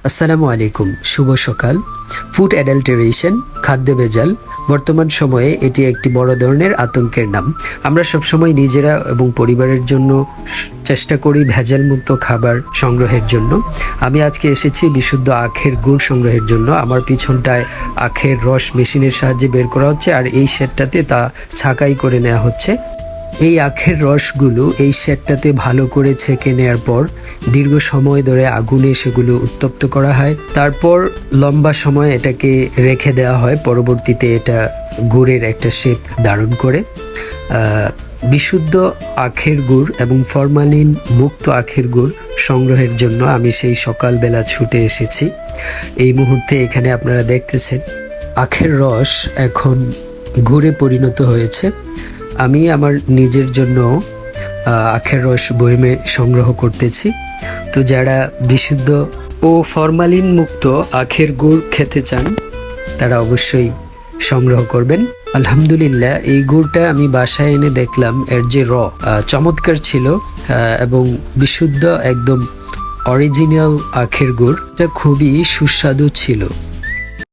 আসসালামু আলাইকুম, শুভ সকাল। ফুড অ্যাডাল্টারেশন, খাদ্যে ভেজাল, বর্তমান সময়ে এটি একটি বড় ধরনের আতঙ্কের নাম। আমরা সবসময় নিজেরা এবং পরিবারের জন্য চেষ্টা করি ভেজালমুক্ত খাবার সংগ্রহের জন্য। আমি আজকে এসেছি বিশুদ্ধ আখের গুড় সংগ্রহের জন্য। আমার পিছনটায় আখের রস মেশিনের সাহায্যে বের করা হচ্ছে, আর এই শেডটাতে তা ছাঁকাই করে নেওয়া হচ্ছে। এই আখের রসগুলো এই শেডটাতে ভালো করে ছেঁকে নেওয়ার পর দীর্ঘ সময় ধরে আগুনে সেগুলো উত্তপ্ত করা হয়। তারপর লম্বা সময় এটাকে রেখে দেওয়া হয়। পরবর্তীতে এটা গুড়ের একটা শেপ ধারণ করে। বিশুদ্ধ আখের গুড় এবং ফরমালিন মুক্ত আখের গুড় সংগ্রহের জন্য আমি সেই সকালবেলা ছুটে এসেছি। এই মুহূর্তে এখানে আপনারা দেখতেছেন আখের রস এখন গুড়ে পরিণত হয়েছে। আমি আমার নিজের জন্য আখের রস বয়মে সংগ্রহ করতেছি। তো যারা বিশুদ্ধ ও ফরমালিন মুক্ত আখের গুড় খেতে চান তারা অবশ্যই সংগ্রহ করবেন। আলহামদুলিল্লাহ, এই গুড়টা আমি বাসায় এনে দেখলাম এর যে চমৎকার ছিল এবং বিশুদ্ধ একদম অরিজিনাল আখের গুড়, এটা খুবই সুস্বাদু ছিল।